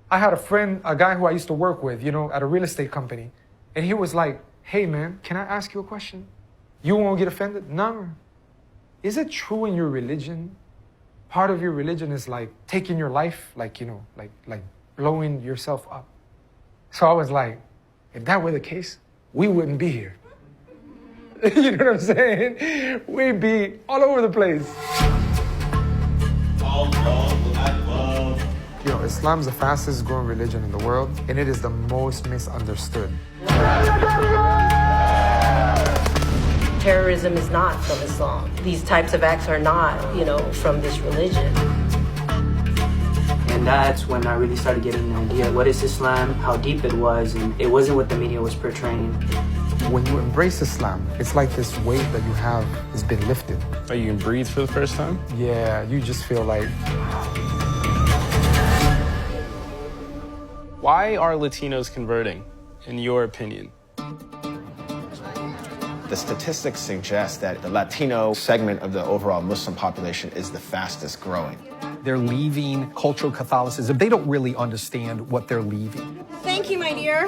I had a friend, a guy who I used to work with, at a real estate company. And he was like, hey man, can I ask you a question? You won't get offended? No. Is it true in your religion? Part of your religion is like taking your life, like blowing yourself up. So I was like, if that were the case, we wouldn't be here. You know what I'm saying? We'd be all over the place. Islam's the fastest growing religion in the world, and it is the most misunderstood. Terrorism is not from Islam. These types of acts are not, from this religion. And that's when I really started getting an idea, what is Islam, how deep it was, and it wasn't what the media was portraying. When you embrace Islam, it's like this weight that you have has been lifted. Oh, you can breathe for the first time? Yeah, you just feel like... Why are Latinos converting, in your opinion? The statistics suggest that the Latino segment of the overall Muslim population is the fastest growing. They're leaving cultural Catholicism. They don't really understand what they're leaving. Thank you, my dear.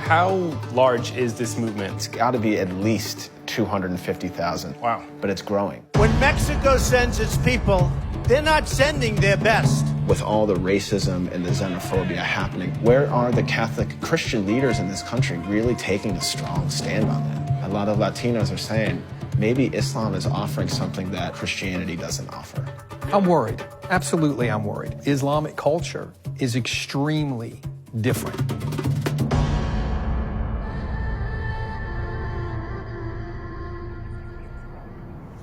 How large is this movement? It's got to be at least 250,000. Wow. But it's growing. When Mexico sends its people, they're not sending their best. With all the racism and the xenophobia happening, where are the Catholic Christian leaders in this country really taking a strong stand on that? A lot of Latinos are saying, maybe Islam is offering something that Christianity doesn't offer. I'm worried. Absolutely, I'm worried. Islamic culture is extremely different.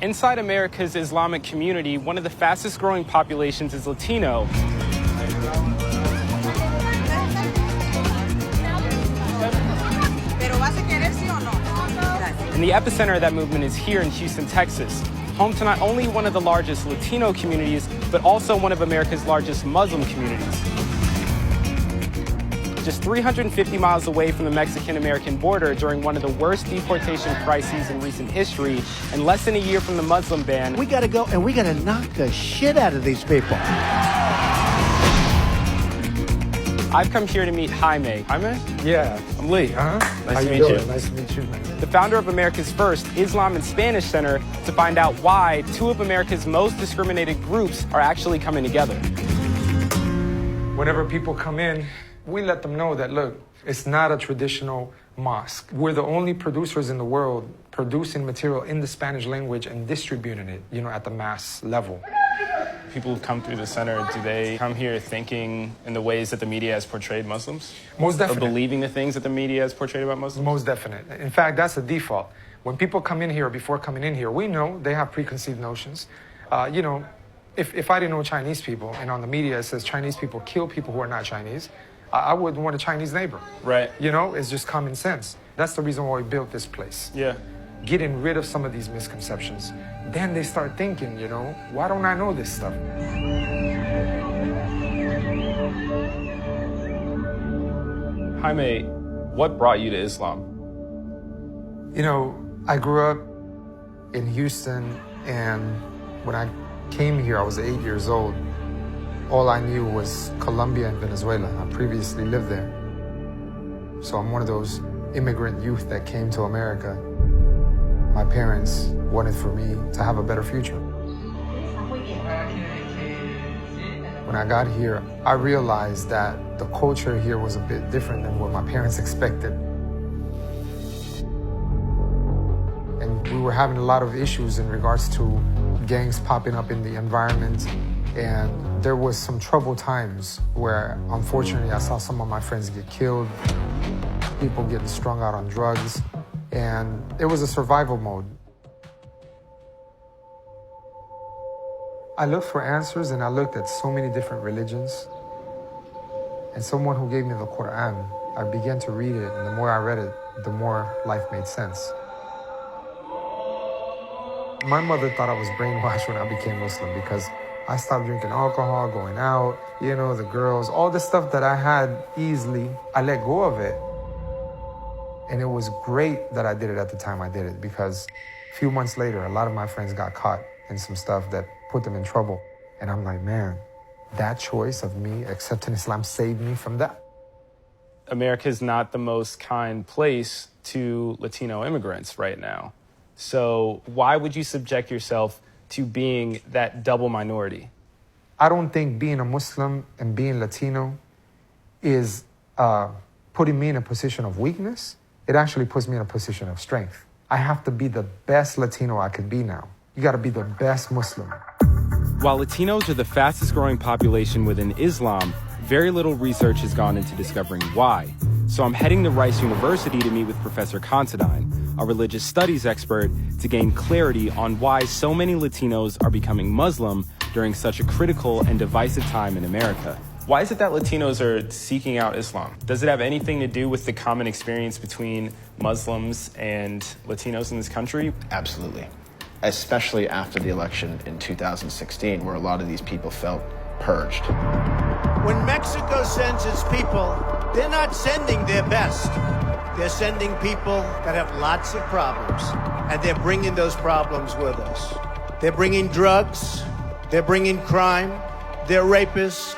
Inside America's Islamic community, one of the fastest growing populations is Latino. And the epicenter of that movement is here in Houston, Texas, home to not only one of the largest Latino communities, but also one of America's largest Muslim communities. Just 350 miles away from the Mexican-American border during one of the worst deportation crises in recent history, and less than a year from the Muslim ban. We gotta go and we gotta knock the shit out of these people. I've come here to meet Jaime. Jaime? Yeah. I'm Lee. Nice to meet you. Nice to meet you, man. The founder of America's first Islam and Spanish Center, to find out why two of America's most discriminated groups are actually coming together. Whenever people come in, we let them know that, look, it's not a traditional mosque. We're the only producers in the world producing material in the Spanish language and distributing it, at the mass level. People who come through the center, do they come here thinking in the ways that the media has portrayed Muslims? Most definitely. Or believing the things that the media has portrayed about Muslims? Most definite. In fact, that's the default. When people come in here, before coming in here, we know they have preconceived notions. If I didn't know Chinese people, and on the media it says Chinese people kill people who are not Chinese, I wouldn't want a Chinese neighbor. Right. It's just common sense. That's the reason why we built this place. Yeah. Getting rid of some of these misconceptions. Then they start thinking, why don't I know this stuff? Jaime, what brought you to Islam? I grew up in Houston, and when I came here, I was 8 years old. All I knew was Colombia and Venezuela. I previously lived there. So I'm one of those immigrant youth that came to America. My parents wanted for me to have a better future. When I got here, I realized that the culture here was a bit different than what my parents expected. And we were having a lot of issues in regards to gangs popping up in the environment. And there was some troubled times where, unfortunately, I saw some of my friends get killed, people getting strung out on drugs, and it was a survival mode. I looked for answers, and I looked at so many different religions. And someone who gave me the Quran, I began to read it, and the more I read it, the more life made sense. My mother thought I was brainwashed when I became Muslim because I stopped drinking alcohol, going out, the girls, all the stuff that I had easily, I let go of it. And it was great that I did it at the time I did it, because a few months later, a lot of my friends got caught in some stuff that put them in trouble. And I'm like, man, That choice of me accepting Islam saved me from that. America is not the most kind place to Latino immigrants right now. So why would you subject yourself to being that double minority? I don't think being a Muslim and being Latino is putting me in a position of weakness. It actually puts me in a position of strength. I have to be the best Latino I can be now. You gotta be the best Muslim. While Latinos are the fastest growing population within Islam, very little research has gone into discovering why. So I'm heading to Rice University to meet with Professor Considine, a religious studies expert, to gain clarity on why so many Latinos are becoming Muslim during such a critical and divisive time in America. Why is it that Latinos are seeking out Islam? Does it have anything to do with the common experience between Muslims and Latinos in this country? Absolutely. Especially after the election in 2016, where a lot of these people felt purged. When Mexico sends its people, they're not sending their best. They're sending people that have lots of problems, and they're bringing those problems with us. They're bringing drugs, they're bringing crime, they're rapists.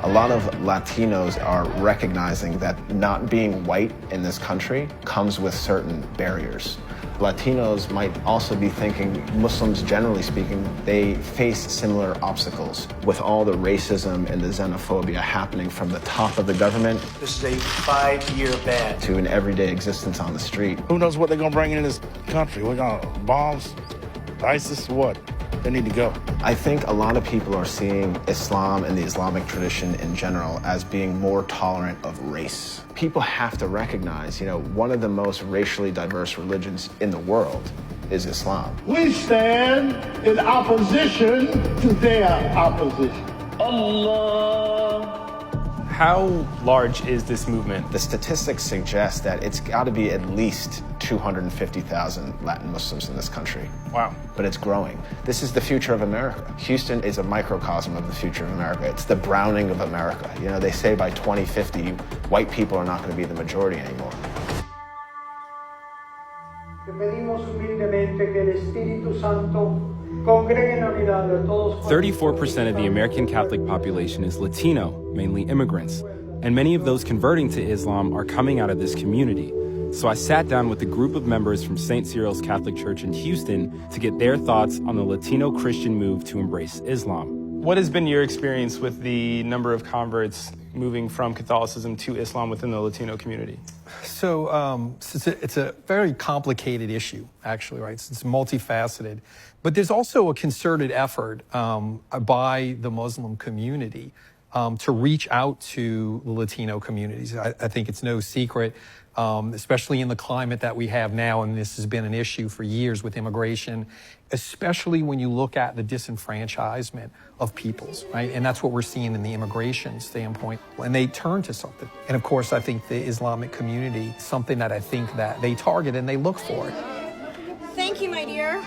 A lot of Latinos are recognizing that not being white in this country comes with certain barriers. Latinos might also be thinking, Muslims generally speaking, they face similar obstacles with all the racism and the xenophobia happening from the top of the government. This is a 5-year ban. To an everyday existence on the street. Who knows what they're gonna bring in this country? We're gonna bombs, ISIS, what? They need to go. I think a lot of people are seeing Islam and the Islamic tradition in general as being more tolerant of race. People have to recognize, one of the most racially diverse religions in the world is Islam. We stand in opposition to their opposition. Allah. How large is this movement? The statistics suggest that it's got to be at least 250,000 Latin Muslims in this country. Wow. But it's growing. This is the future of America. Houston is a microcosm of the future of America. It's the Browning of America. They say by 2050, white people are not going to be the majority anymore. 34% of the American Catholic population is Latino, mainly immigrants, and many of those converting to Islam are coming out of this community. So I sat down with a group of members from St. Cyril's Catholic Church in Houston to get their thoughts on the Latino Christian move to embrace Islam. What has been your experience with the number of converts moving from Catholicism to Islam within the Latino community? So it's a very complicated issue, actually, right? It's multifaceted. But there's also a concerted effort by the Muslim community to reach out to the Latino communities. I think it's no secret, especially in the climate that we have now, and this has been an issue for years with immigration, especially when you look at the disenfranchisement of peoples, right? And that's what we're seeing in the immigration standpoint. And they turn to something. And of course, I think the Islamic community, something that I think that they target and they look for. Thank you, my dear.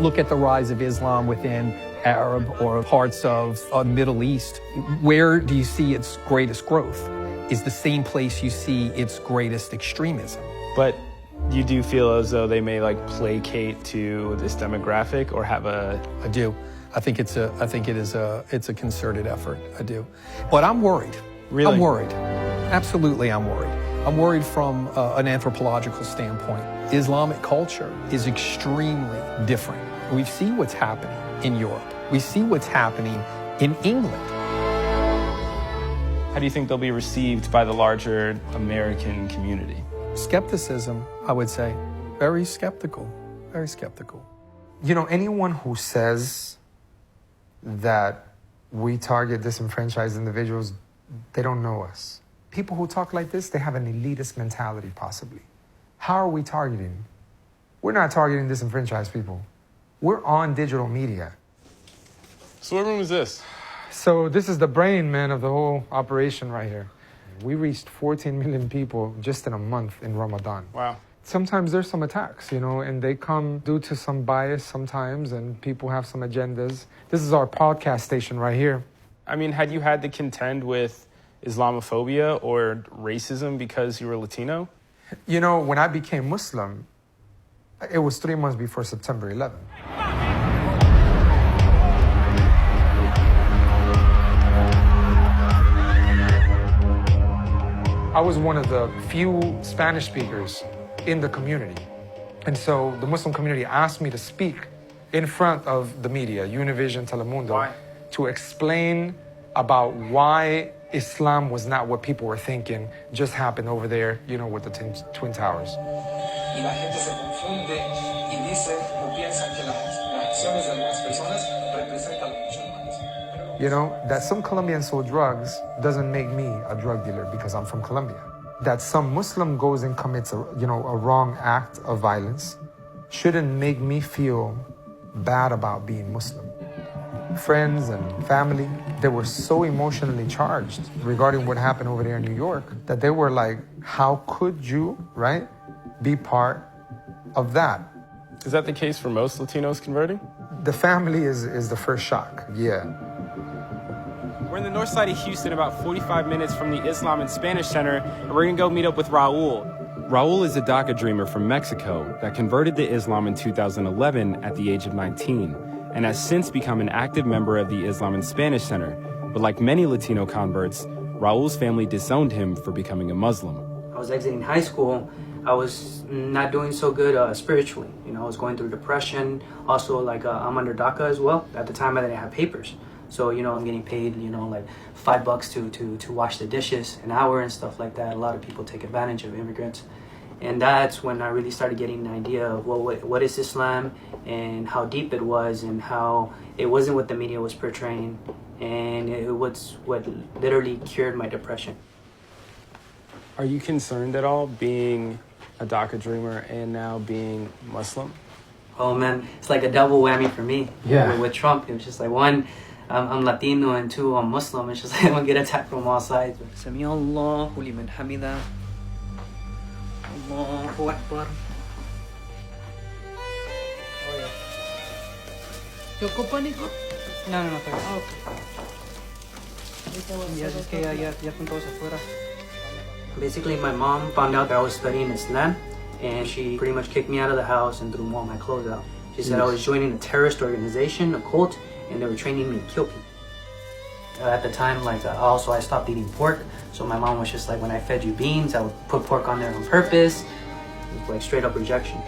Look at the rise of Islam within Arab or parts of the Middle East. Where do you see its greatest growth? Is the same place you see its greatest extremism. But you do feel as though they may placate to this demographic or have a... I do. I think it's a concerted effort. I do. But I'm worried. Really? I'm worried. Absolutely, I'm worried. I'm worried from an anthropological standpoint. Islamic culture is extremely different. We see what's happening in Europe. We see what's happening in England. How do you think they'll be received by the larger American community? Skepticism, I would say. Very skeptical. Very skeptical. Anyone who says that we target disenfranchised individuals, they don't know us. People who talk like this, they have an elitist mentality, possibly. How are we targeting? We're not targeting disenfranchised people. We're on digital media. So what room is this? So this is the brain, man, of the whole operation right here. We reached 14 million people just in a month in Ramadan. Wow. Sometimes there's some attacks, and they come due to some bias sometimes, and people have some agendas. This is our podcast station right here. I mean, had you had to contend with Islamophobia or racism because you were Latino? When I became Muslim, it was 3 months before September 11th. was one of the few Spanish speakers in the community. And so the Muslim community asked me to speak in front of the media, Univision, Telemundo, to explain about why Islam was not what people were thinking just happened over there, you know, with the Twin Towers. Y la gente se confunde y dice o piensa que las acciones de algunas personas representan a los musulmanes. You know, that some Colombians sold drugs doesn't make me a drug dealer because I'm from Colombia. That some Muslim goes and commits a wrong act of violence shouldn't make me feel bad about being Muslim. Friends and family, they were so emotionally charged regarding what happened over there in New York that they were like, how could you, right, be part of that? Is that the case for most Latinos converting? The family is the first shock, yeah. We're in the north side of Houston, about 45 minutes from the Islam and Spanish Center, and we're gonna go meet up with Raul. Raul is a DACA dreamer from Mexico that converted to Islam in 2011 at the age of 19, and has since become an active member of the Islam and Spanish Center. But like many Latino converts, Raul's family disowned him for becoming a Muslim. I was exiting high school. I was not doing so good spiritually. You know, I was going through depression. Also, like, I'm under DACA as well. At the time, I didn't have papers. So, you know, I'm getting paid, you know, like $5 to wash the dishes an hour and stuff like that. A lot of people take advantage of immigrants. And that's when I really started getting an idea of, well, what is Islam and how deep it was and how it wasn't what the media was portraying. And it was what literally cured my depression. Are you concerned at all being a DACA dreamer and now being Muslim? Oh man, it's like a double whammy for me. Yeah. With Trump, it was just like one, I'm Latino, and two, I'm Muslim. It's just like I'm gonna get attacked from all sides. Sami Allahu liman hamida. Allahu Akbar. ¿Te ocupa, Nico? No, está bien. Ah, okay. Ya es que ya están todos afuera. Basically, my mom found out that I was studying Islam, and she pretty much kicked me out of the house and threw all my clothes out. She said I was joining a terrorist organization, a cult, and they were training me to kill people. At the time, like, also I stopped eating pork, so my mom was just like, when I fed you beans, I would put pork on there on purpose. It was like straight up rejection.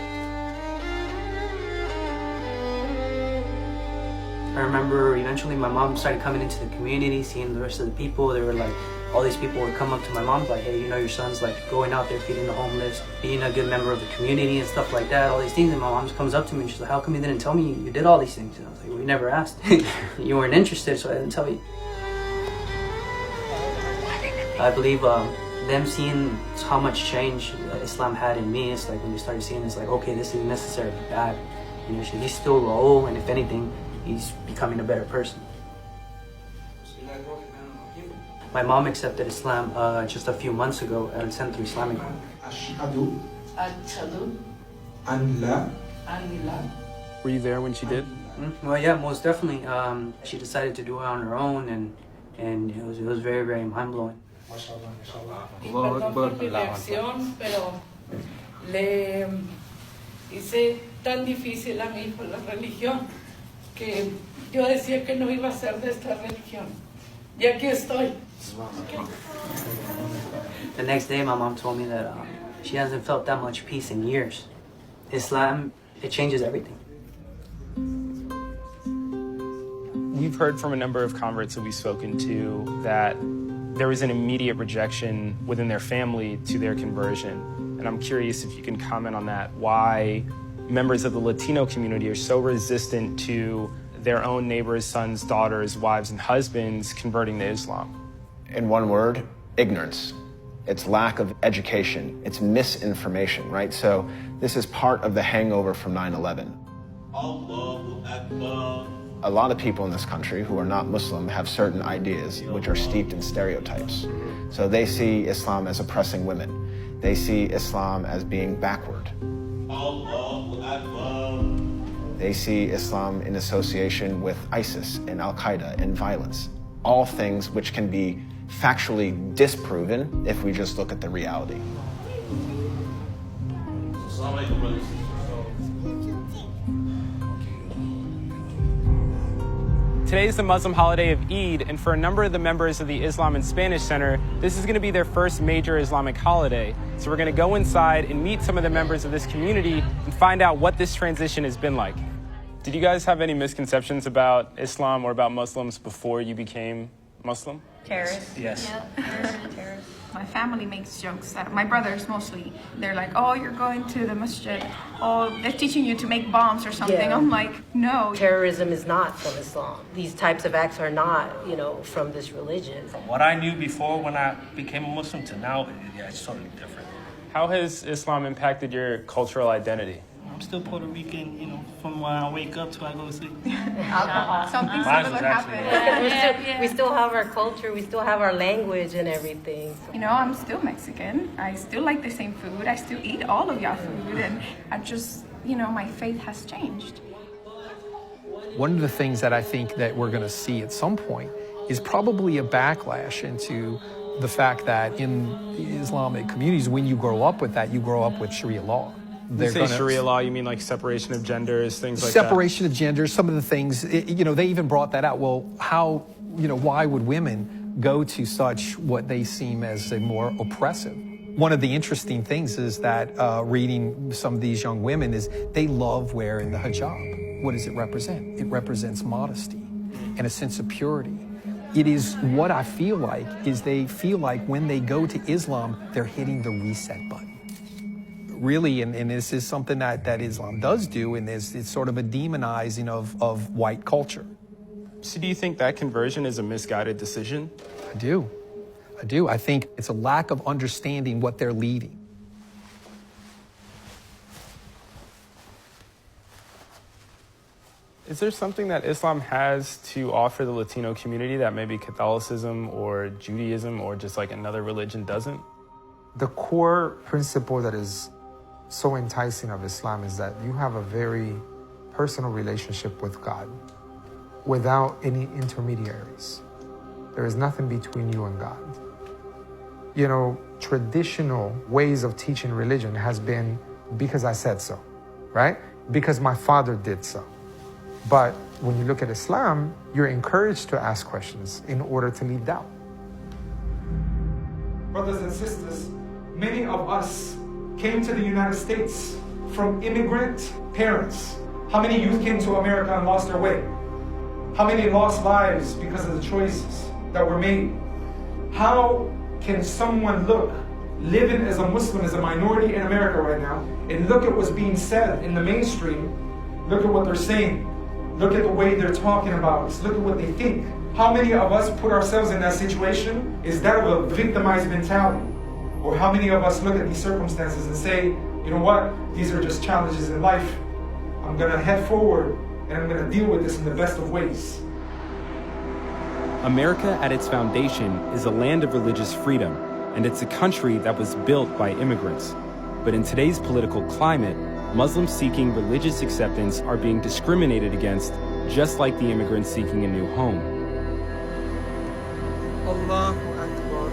I remember eventually my mom started coming into the community, seeing the rest of the people. They were like, all these people would come up to my mom like, hey, you know, your son's like going out there feeding the homeless, being a good member of the community and stuff like that, all these things. And my mom just comes up to me and she's like, how come you didn't tell me you did all these things? And I was like, well, you never asked. You weren't interested, so I didn't tell you. I believe them seeing how much change Islam had in me, it's like when they started seeing it's like, okay, this isn't necessarily bad. You know, he's still Raul, and if anything, he's becoming a better person. My mom accepted Islam just a few months ago at Centro Islamic. Ashhadu an la. Were you there when she did? Well, yeah, most definitely. She decided to do it on her own, and it was very, very mind-blowing. Perdón por mi reacción, pero le hice tan difícil a mi hijo la religión que yo decía que no iba a ser de esta religión. Y aquí estoy. The next day, my mom told me that she hasn't felt that much peace in years. Islam, it changes everything. We've heard from a number of converts that we've spoken to that there was an immediate rejection within their family to their conversion. And I'm curious if you can comment on that, why members of the Latino community are so resistant to their own neighbors, sons, daughters, wives, and husbands converting to Islam. In one word, ignorance. It's lack of education. It's misinformation, right? So this is part of the hangover from 9/11. Allahu Akbar. A lot of people in this country who are not Muslim have certain ideas which are steeped in stereotypes. So they see Islam as oppressing women. They see Islam as being backward. Allahu Akbar. They see Islam in association with ISIS and Al-Qaeda and violence. All things which can be factually disproven if we just look at the reality. Assalamu alaikum, brothers. Today is the Muslim holiday of Eid, and for a number of the members of the Islam and Spanish Center, this is going to be their first major Islamic holiday. So we're going to go inside and meet some of the members of this community and find out what this transition has been like. Did you guys have any misconceptions about Islam or about Muslims before you became Muslim? Terrorists. Yes. Terrorists. My family makes jokes that my brothers mostly, they're like, oh, you're going to the masjid. Oh, they're teaching you to make bombs or something. Yeah. I'm like, no. Terrorism is not from Islam. These types of acts are not, from this religion. From what I knew before when I became a Muslim to now, yeah, it's totally different. How has Islam impacted your cultural identity? I'm still Puerto Rican, from when I wake up till I go to sleep. Something Mine similar was actually- happened. We still have our culture, we still have our language and everything. I'm still Mexican. I still like the same food. I still eat all of y'all food. And I just, my faith has changed. One of the things that I think that we're going to see at some point is probably a backlash into the fact that in Islamic communities, when you grow up with that, you grow up with Sharia law. When you say Sharia law, you mean like separation of genders, things like separation of genders, some of the things, they even brought that out. Well, why would women go to such what they seem as a more oppressive? One of the interesting things is that reading some of these young women is they love wearing the hijab. What does it represent? It represents modesty and a sense of purity. It is what I feel like is they feel like when they go to Islam, they're hitting the reset button. Really, and this is something that Islam does do, and it's sort of a demonizing of white culture. So do you think that conversion is a misguided decision? I do. I think it's a lack of understanding what they're leading. Is there something that Islam has to offer the Latino community that maybe Catholicism or Judaism or just like another religion doesn't? The core principle that is so enticing of Islam is that you have a very personal relationship with God without any intermediaries. There is nothing between you and God. Traditional ways of teaching religion has been because I said so, right? Because my father did so. But when you look at Islam, you're encouraged to ask questions in order to leave doubt. Brothers and sisters, many of us came to the United States from immigrant parents. How many youth came to America and lost their way? How many lost lives because of the choices that were made? How can someone look, living as a Muslim, as a minority in America right now, and look at what's being said in the mainstream, look at what they're saying, look at the way they're talking about us, look at what they think. How many of us put ourselves in that situation? Is that of a victimized mentality? Or how many of us look at these circumstances and say, you know what, these are just challenges in life. I'm gonna head forward and I'm gonna deal with this in the best of ways. America at its foundation is a land of religious freedom, and it's a country that was built by immigrants. But in today's political climate, Muslims seeking religious acceptance are being discriminated against, just like the immigrants seeking a new home. Allahu Akbar.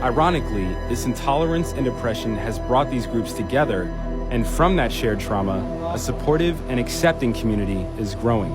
Ironically, this intolerance and oppression has brought these groups together, and from that shared trauma, a supportive and accepting community is growing.